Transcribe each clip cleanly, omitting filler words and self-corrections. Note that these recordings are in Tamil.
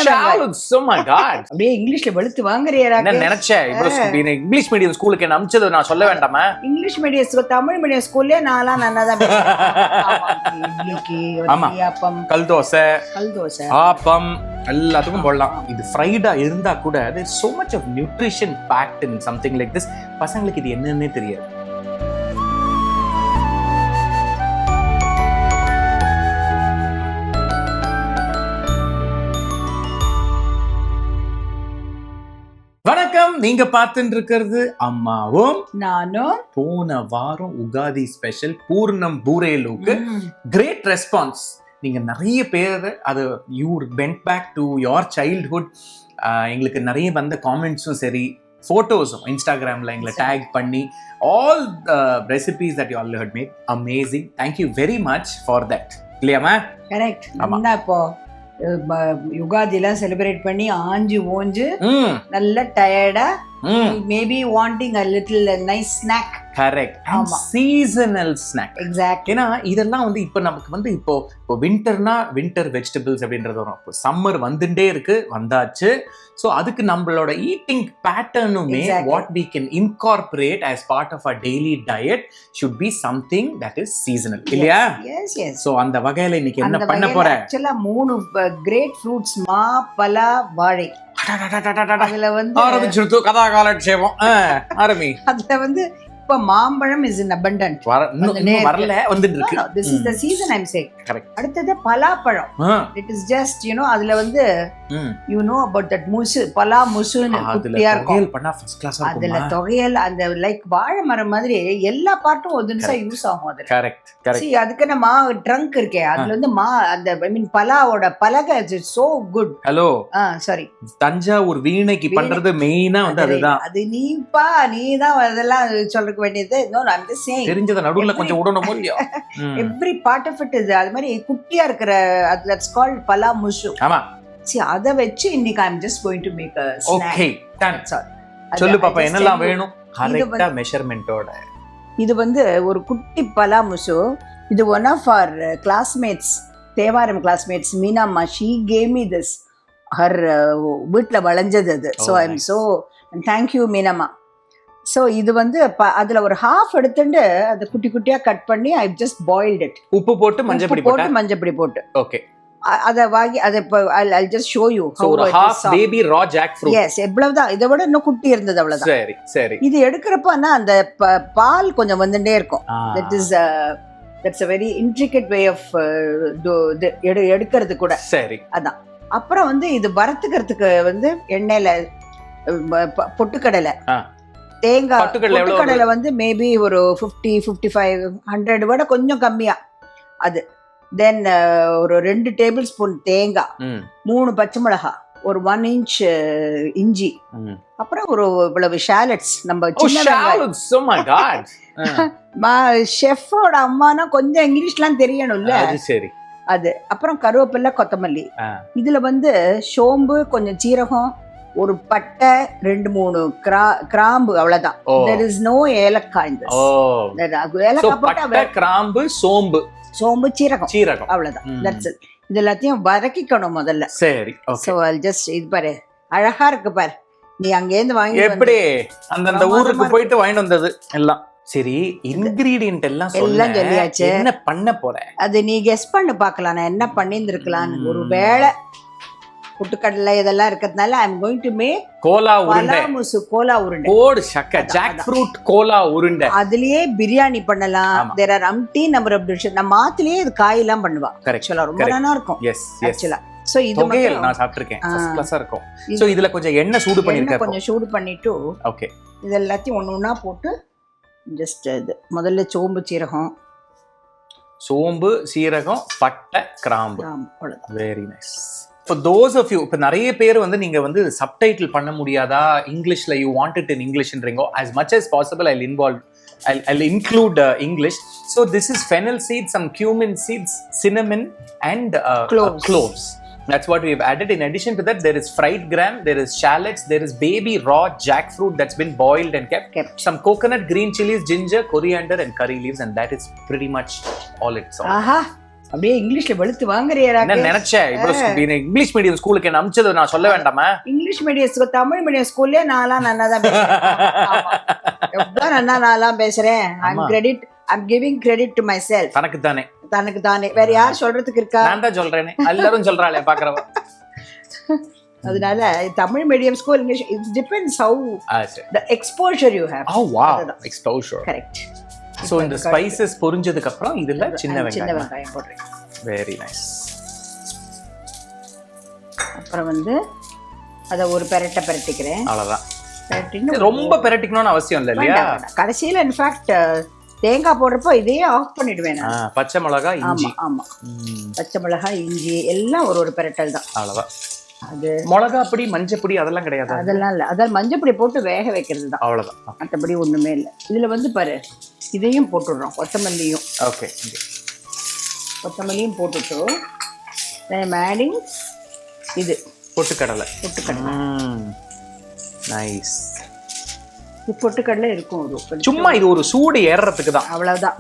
shallots. Oh my god. அப்படியே இங்கிலீஷ்ல வெளுத்து வாங்குறியா? என்ன நினைச்சேன் இவ்வளவு இங்கிலீஷ் மீடியம் ஸ்கூலுக்கு என்ன அனுப்பிச்சது நான் சொல்ல வேண்டாமா? English medium school Tamil medium ஸ்கூல்லே நான்லாம் நல்லா தான் பேசுறேன். கல் தோசை ஆப்பம் எல்லாத்துக்கும் போடலாம். இது ஃப்ரைடா இருந்தா கூட there's so much of nutrition packed in something like this. பசங்களுக்கு இது என்னன்னே தெரியாது. வணக்கம், நீங்க பார்த்துட்டு இருக்கிறது அம்மாவும் நானும். போன வாரம் உகாதி ஸ்பெஷல் பூர்ணம் பூரேலுக்கு கிரேட் ரெஸ்பான்ஸ். நீங்க நிறைய பேர் அது you went back to your childhood. எங்களுக்கு நிறைய வந்த காமெண்ட்ஸும் சரி, ஃபோட்டோஸும் இன்ஸ்டாகிராமில் எங்களை டேக் பண்ணி all recipes that you all had made amazing. Thank you very much for that. இல்லையாமா? கரெக்ட். இப்போ யுகாதிலாம் செலிப்ரேட் பண்ணி ஆஞ்சு ஓஞ்சு நல்ல டயர்டா, maybe wanting a little nice snack. Correct. Seasonal snack. Exact. ஏன்னா இதெல்லாம் வந்து இப்போ நமக்கு வந்து இப்போ வின்டர்னா வின்டர் வெஜிடபிள்ஸ் அப்படின்றது வரும். இப்போ சம்மர் வந்துட்டே இருக்கு, வந்தாச்சு. ஸோ அதுக்கு நம்மளோட ஈட்டிங் பேட்டர்னுமே what we can incorporate as part of our daily diet should be something that is seasonal. இல்லையா? Yes yes. ஸோ அந்த வகையில இன்னைக்கு என்ன பண்ண போறேன்? ஆக்சுவலா 3 கிரேட் ஃப்ரூட்ஸ், மா, பலா, வாழை. அதுல வந்து ஆரம்பிச்சிருத்து கதா காலட்சேபம். ஆரம்பி. அதுல வந்து இப்ப மாம்பழம் is in abundant. இன்னும் வரல, வந்துட்டு இருக்கு. This is the season I'm saying. Correct. அடுத்தது பலாப்பழம். It is just அதுல வந்து you know about that musu, பலா முசுன்னு குட்டியா இருக்கும். தொகையல் பண்ணா ஃபர்ஸ்ட் கிளாஸா இருக்கும். அதுல தொகையல் அந்த லைக் வாழை மரம் மாதிரி எல்லா பார்ட்டும் ஒதுன்சா யூஸ் ஆகும் அதுல. Correct correct. See அதுக்கு நம்ம ட்ரங்க் இருக்கே, அதுல வந்து அந்த ஐ மீன் பலாவோட பலகை is so good. Hello sorry, Thanjavur வீணைக்கு பண்றது மெயினா வந்து அதுதான். அது நீதான் அதெல்லாம் சொல்றதுக்கு வேண்டியது. No, I'm just saying. தெரிஞ்சத நடுவுல கொஞ்சம் உடணும் இல்லையா? Every part of it is அது மாதிரி குட்டியா இருக்கிற that's called பலா முசு. ஆமா. See அத வெச்சு இன்னைக்கு I'm just going to make a snack. Okay, done. சொல்லு பாப்பா, என்னெல்லாம் வேணும் கரெக்ட்டா மெஷர்மென்ட்டோட. இது வந்து ஒரு குட்டி பலா முசு. இது one of our classmates, Thevaram classmates, மீனாம்மா, she gave me this. her வீட்ல வளைஞ்சது அது. So I'm so thank you Meenamma. So இது வந்து அதுல ஒரு ஹாஃப் எடுத்துட்டு அதை குட்டி குட்டியா கட் பண்ணி ஐ ஜஸ்ட் பாயில்ட் இட். உப்பு போட்டு மஞ்சப்பொடி போட்டு. ஓகே. அதை வாங்கி அதை I'll just show you how ஒரு half baby raw jackfruit. Yes, எவ்வளவுதான். இதை விட இன்னும் குட்டி இருந்தது, அவ்வளவுதான். சரி சரி. இது எடுக்கிறப்பன்னா அந்த பால் கொஞ்சம் வந்துட்டே இருக்கும். that's a very intricate way of எடுக்கிறது கூட. சரி. அதான். அப்புறம் வந்து இது வறுத்துக்கிறதுக்கு வந்து எண்ணெயில பொட்டுக்கடலை, தேங்காய், பொட்டுக்கடலை வந்து மேபி ஒரு 50-55 விட கொஞ்சம் கம்மியா அது. தென் ஒரு 2 டேபிள் ஸ்பூன் தேங்காய், 3 பச்சை மிளகாய், ஒரு 1 inch இஞ்சி, அப்புறம் ஒரு இவ்வளவு ஷாலட்ஸ். நம்ம ஷெஃபோட அம்மானா கொஞ்சம் இங்கிலீஷ்லாம் தெரியணும்ல. சரி. அது அப்புறம் கருவேப்பிலை, கொத்தமல்லி. இதுல வந்து சோம்பு, கொஞ்சம் சீரகம், ஒரு பட்டை, 2-3 கிராம்பு, அவ்வளவுதான். there is no ஏலக்காய் in this. ஏலக்காய் போட்டா கிராம்பு, சோம்பு, சீரகம், அவ்வளவுதான். that's it. இது எல்லாத்தையும் வதக்கிக்கணும் முதல்ல. சரி. ஓகே. so I'll just இது பாரு, அழகா இருக்கு பாரு. நீ அங்க இருந்து வாங்கி எப்படி அந்த ஊருக்கு போயிட்டு வாங்கிட்டு வந்தது எல்லாம். சரி, இன்கிரிடியன்ட் எல்லாம் சொல்லியாச்சு. என்ன பண்ண போற? அது நீ கெஸ் பண்ணு பார்க்கலாம் நான் என்ன பண்ணியிருந்திருக்கலாம். ஒருவேளை புட்டுக்கடலை இதெல்லாம் இருக்கிறதுனால I am going to make கோலா உருண்டை. கோலா உருண்டை. கோடு சக்க ஜாக் ஃப்ரூட் கோலா உருண்டை. அதுலயே பிரியாணி பண்ணலாம். there are umpteen number of dishes. நம்ம ஆத்துலயே இது காயெல்லாம் பண்ணுவா. ஆக்சுவலா ரொம்ப நல்லா இருக்கும். எஸ் ஆக்சுவலா. சோ இது தொகையல் நான் சாப்பிட்டிருக்கேன். ஃபர்ஸ்ட் கிளாஸா இருக்கும். சோ இதுல கொஞ்சம் எண்ணெய் சூடு பண்ணிருக்கேன். கொஞ்சம் சூடு பண்ணிட்டு ஓகே இது எல்லாத்தையும் ஒண்ணா போட்டு ஜஸ்ட் இது முதல்ல சோம்பு, சீரகம், பட்டை, கிராம்பு. Very nice. For those of you, இப்போ நிறைய பேர் வந்து நீங்க வந்து சப்டைட்டில் பண்ண முடியாதா இங்கிலீஷ்ல, யூ வாண்ட் இட் இன் இங்கிலீஷ்ன்றீங்க. as much as possible I'll include English. So this is fennel seeds, some cumin seeds, cinnamon and cloves. That's what we've added. In addition to that, there is fried gram, there is shallots, there is baby raw jackfruit that's been boiled and kept. Some coconut, green chilies, ginger, coriander and curry leaves, and that is pretty much all it's all. Aha. அப்படியே இங்கிலீஷ்ல வெளுத்து வாங்குறியா? என்ன நினைச்சேன் இவ்வளவு இங்கிலீஷ் மீடியம் ஸ்கூலுக்கு என்ன அனுப்பிச்சது நான் சொல்ல வேண்டாமா? English medium school Tamil medium ஸ்கூல்லே நான்லாம் நல்லா தான் பேசுறேன். எவ்வளவு நல்லா நான்லாம் பேசுறேன். I'm giving credit to myself. தனக்கு தானே வேற யார் சொல்றதுக்கு இருக்கா? நான் தான் சொல்றேனே, எல்லாரும் சொல்றாளே பாக்குறவ. அதனால Tamil medium school English it depends how the exposure you have. Oh wow, exposure. Correct. So இந்த ஸ்பைசஸ் பொரிஞ்சதுக்கு அப்புறம் இதுல சின்ன வெங்காயம் போடுறேன். Very nice. அப்புறம் வந்து அத ஒரு பெரட்டிக்கிறேன். அவ்வளவுதான். ரொம்ப பெரட்டிக்கணும்னு அவசியம் இல்ல இல்லையா? கடைசியில இன்ஃபேக்ட் தேங்காய் போடுறப்போ இதையே ஆஃப் பண்ணிடுவேன் நான். பச்சை மிளகாய், இஞ்சி. ஆமா பச்சை மிளகாய், இஞ்சி எல்லாம் ஒரு பெரட்டல் தான். அவ்வளவுதான். அது மிளகா பொடி, மஞ்சள் பொடி அதெல்லாம் கிடையாது. அதெல்லாம் இல்ல. அதான் மஞ்சள் பொடி போட்டு வேக வைக்கிறது தான். அவ்வளவுதான். மற்றபடி ஒண்ணுமே இல்லை. இதுல வந்து பாரு இதையும் போட்டுடுறோம், கொத்தமல்லியும். ஓகே, கொத்தமல்லியும் போட்டுட்டு ஆடிங் இது பொட்டுக்கடலை. நைஸ். இது பொட்டுக்கடலை இருக்கும் ஒரு சும்மா இது ஒரு சூடு ஏறறதுக்கு தான். அவ்வளவுதான்.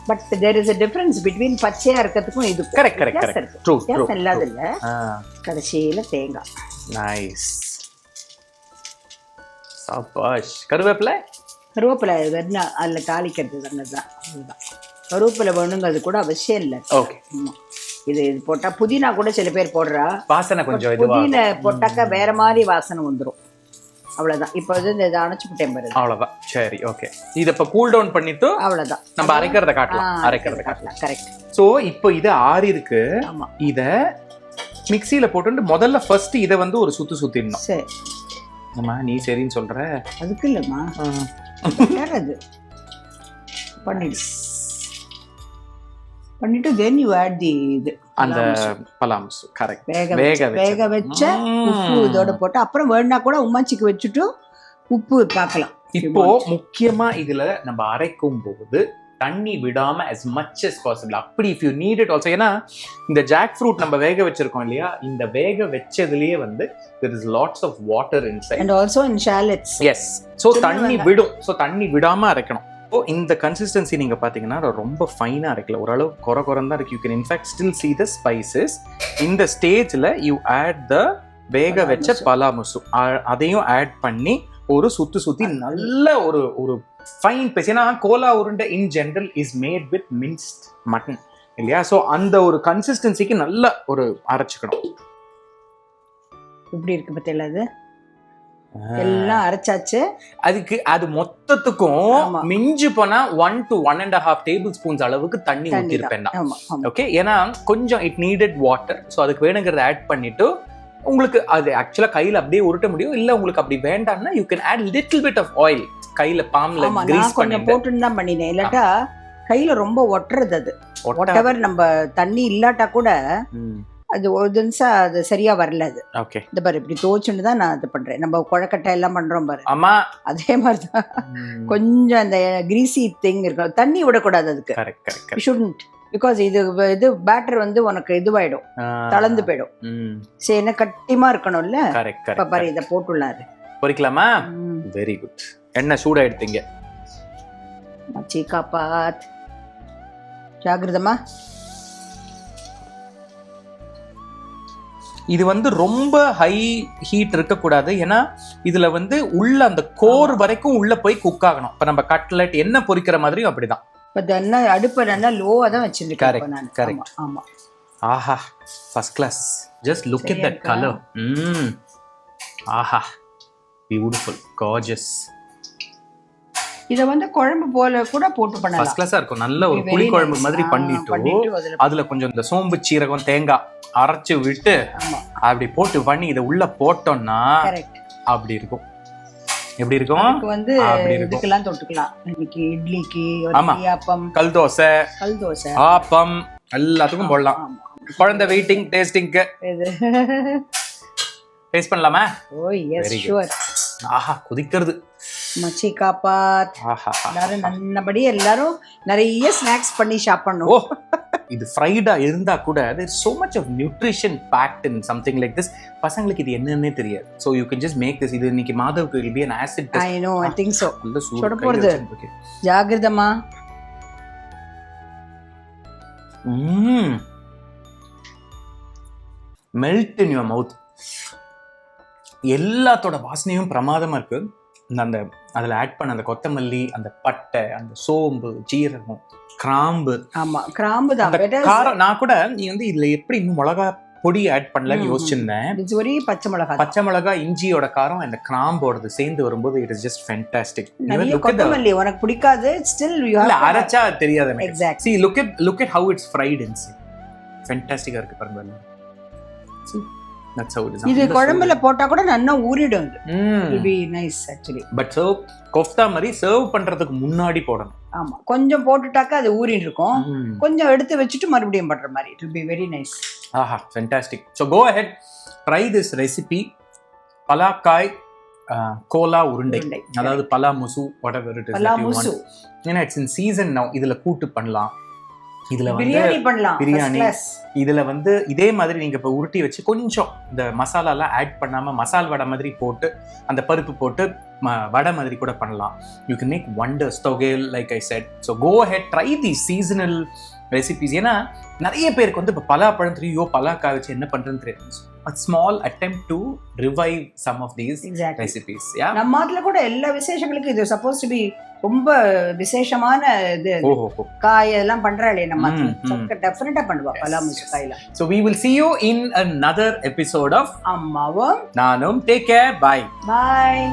But there is a difference between பச்சையா இருக்கிறதுக்கும் இது. கரெக்ட். ட்ரூ. இல்லாத இல்ல. கடைசியில தேங்காய். நைஸ். சபாஷ். கருவேப்பிலை வேணா அதுல தாளிக்கிறது தான். கருவேப்பிலை வேணுங்கிறது கூட அவசியம் இல்லை. ஓகே. இது போட்டா புதினா கூட சில பேர் போடுறா. வாசனை கொஞ்சம் புதினா போட்டாக்கா வேற மாதிரி வாசனை வந்துடும். அவ்வளவுதான். இப்போ இதை அணைச்சுட்டேன் பாரு. அவ்வளவுதான். சரி, ஓகே. இத இப்ப கூல் டவுன் பண்ணிட்டு அவ்வளவுதான். நம்ம அரைக்கிறத காட்டலாம். கரெக்ட். சோ இப்போ இது ஆறி இருக்கு. இத மிக்ஸில போட்டு முதல்ல ஃபர்ஸ்ட் இத வந்து ஒரு சுத்திடணும். சரி. அம்மா நீ சரின்னு சொல்ற. அதுக்கு இல்லம்மா. அது பண்ணிட்டு then you add the அந்த பலாமுசு. கரெக்ட். வேக வச்ச உப்பு இதோட போட்டு அப்புறம் வேணா கூட உமாச்சிக்கு வச்சுட்டு உப்பு பார்க்கலாம். இப்போ முக்கியமா இதுல நம்ம அரைக்கும் போது தண்ணி விடாம as much as possible. அப்படி if you need it also. ஏன்னா இந்த ஜாக் ஃப்ரூட் நம்ம வேக வச்சிருக்கோம் இல்லையா, இந்த வேக வச்சதுலயே வந்து there is lots of water inside and also in shallots. Yes. So தண்ணி விடும். So தண்ணி விடாம அரைக்கணும். இந்த கன்சிஸ்டன்சி நீங்க பாத்தீங்கன்னா ரொம்ப ஃபைனா இருக்குல்ல, ஓரளவு குறகுறந்தா இருக்கு. You can in fact still see the spices. இந்த ஸ்டேஜ்ல யூ ஆட் த வேக வச்ச பலாமுசு. அதையும் ஆட் பண்ணி ஒரு சுத்தி நல்ல ஒரு ஃபைன் பேஸ்ட். ஏன்னா கோலா உருண்டை இன் general is made with மின்ஸ்ட் mutton இல்லையா? ஸோ அந்த ஒரு கன்சிஸ்டன்சிக்கு நல்ல ஒரு அரைச்சுக்கணும். இப்படி இருக்கு பத்தியில அது எல்லாம் அரைச்சாச்சு. அதுக்கு அது மொத்தத்துக்கும் மிஞ்சி போனா 1 to 1.5 டேபிள் ஸ்பூன்ஸ் அளவுக்கு தண்ணி ஊத்திருப்பேன். ஓகே. ஏன்னா கொஞ்சம் இட் நீடட் வாட்டர். ஸோ அதுக்கு வேணுங்கிறத ஆட் பண்ணிட்டு உங்களுக்கு அது ஆக்சுவலா கையில அப்படியே உருட்ட முடியும். இல்ல உங்களுக்கு அப்படி வேண்டாம்னா you can add little bit of oil. கையில பாம்ல கிரீஸ் பண்ணி போட்டுன்னு தான் பண்ணினேன். இல்லாட்டா கையில ரொம்ப ஒட்டுறது. அது whatever நம்ம தண்ணி இல்லாட்டா கூட அது ஒரு நிமிஷம் அது சரியா வரல. அது ஓகே. இந்த பாரு இப்படி தோச்சுன்னு தான் நான் இது பண்றேன். நம்ம குழக்கட்டை எல்லாம் பண்றோம் பாரு. ஆமா, அதே மாதிரிதான் கொஞ்சம் அந்த கிரீசி திங் இருக்கும். தண்ணி விடக்கூடாது அதுக்கு. கரெக்ட். ஷுடன்ட். பிகாஸ் இது பேட்டர் வந்து உனக்கு இதுவாயிடும், தளர்ந்து போயிடும். சரி, என்ன கட்டிமா இருக்கணும்ல. இப்ப பாரு இதை போட்டுள்ளாரு. பொரிக்கலாமா? Very good. எண்ணெய் சூடா எடுத்தீங்க. மச்சி காப்பாத். ஜாகிரதமா. இது வந்து ரொம்ப ஹை ஹீட் இருக்கக்கூடாது. ஏன்னா இதுல வந்து உள்ள அந்த கோர் வரைக்கும் உள்ள போய் குக் ஆகணும். இப்ப நம்ம கட்லெட் என்ன பொரிக்கிற மாதிரியும் அப்படிதான். அடுப்பை நல்லா லோவா தான் வச்சிருக்கேன். கரெக்ட். ஆமா. ஆஹா, first class. Just look at that colour. ஆஹா, பியூட்டிஃபுல், கார்ஜியஸ். இத வந்து குழம்பு போல கூட போட்டு பண்ணலாம். ஃபர்ஸ்ட் கிளாஸா இருக்கும். நல்ல ஒரு புளி குழம்பு மாதிரி பண்ணிட்டு அதுல கொஞ்சம் இந்த சோம்பு, சீரகம், தேங்காய் அரைச்சு விட்டு அப்படி போட்டு பண்ணி இதை உள்ள போட்டோம்னா அப்படி இருக்கும். எப்படி இருக்கும்? வந்து இதுக்கெல்லாம் தொட்டுக்கலாம். இன்னைக்கு இட்லிக்கு, ஆப்பம், கல் தோசை, ஆப்பம் எல்லாத்துக்கும் போடலாம். குழந்தை வெயிட்டிங் டேஸ்டிங்க்கு. டேஸ்ட் பண்ணலாமா? ஓ எஸ் ஷூர். ஆஹா, குதிக்கிறது. மச்சி காப்பாத். எல்லாரும் நல்லபடி எல்லாரும் நிறைய ஸ்நாக்ஸ் பண்ணி சாப்பிடணும். ஓ, இது ஃப்ரைடா இருந்தா கூட there is so much of nutrition packed in something like this. பசங்களுக்கு இது என்னன்னே தெரியாது. So you can just make this. இது இன்னைக்கு மாதவுக்கு will be an acid test. I know, I think so. சுட போறது. ஜாகிரதமா. Melt in your mouth. எல்லாத்தோட வாசனையும் பிரமாதமா இருக்கு. அந்த அதுல ஆட் பண்ண அந்த கொத்தமல்லி, அந்த பட்டை, அந்த சோம்பு, ஜீரகம், கிராம்பு. ஆமா, கிராம்பு தான் காரம். நான் கூட நீ வந்து இதுல எப்படி இன்னும் மிளகா பொடி ஆட் பண்ணலன்னு யோசிச்சிருந்தேன். ஒரே பச்சை மிளகா, இஞ்சியோட காரம் அந்த கிராம்போடது சேர்ந்து வரும்போது இட் இஸ் ஜஸ்ட் ஃபேன்டாஸ்டிக். கொத்தமல்லி உனக்கு பிடிக்காது, ஸ்டில் யூ ஹேவ் அரைச்சா தெரியாது எனக்கு. Exact. See, look at how it's fried inside. ஃபேன்டாஸ்டிக்கா இருக்கு பாருங்க. See, that's how it is. இது குழம்புல போட்டா கூட நல்லா ஊறிடும். It will be nice actually. But so kofta மாதிரி சர்வ் பண்றதுக்கு முன்னாடி போடணும். ஆமா, கொஞ்சம் போட்டுட்டாக்க அது ஊறிட்டு இருக்கும். கொஞ்சம் எடுத்து வச்சுட்டு மறுபடியும் பண்ற மாதிரி. It will be very nice. ஆஹா, fantastic. So go ahead, try this recipe. பலாக்காய் கோலா உருண்டை, அதாவது பலா முசு, whatever it is that you want. ஏன்னா it's in season now. இதுல கூட்டு பண்ணலாம், இதுல வந்து பிரியாணி பண்ணலாம், பிரியாணி. இதுல வந்து இதே மாதிரி நீங்க இப்ப உருட்டி வச்சு கொஞ்சம் இந்த மசாலா எல்லாம் ஆட் பண்ணாம மசால் வடை மாதிரி போட்டு அந்த பருப்பு போட்டு வடை மாதிரி கூட பண்ணலாம். யூ கேன் மேக் வண்டர்ஸ் தொகைல், like I said. So go ahead, try the seasonal recipes. ஏன்னா நிறைய பேருக்கு வந்து இப்போ பலாப்பழம் தெரியும், பலாக்காய் வச்சு என்ன பண்றதுன்னு தெரியும். A small attempt to revive some of these recipes. Yeah, நம்ம நாட்டுல கூட எல்லா விசேஷங்களுக்கும் இது supposed to be ரொம்ப விசேஷமான இது. காய் எல்லாம் பண்றாளே நம்ம நாட்டுல, டெஃபினட்டா பண்ணுவா பலா முசு காயில. So we will see you in another episode of அம்மாவும் நானும். Take care. Bye. Bye.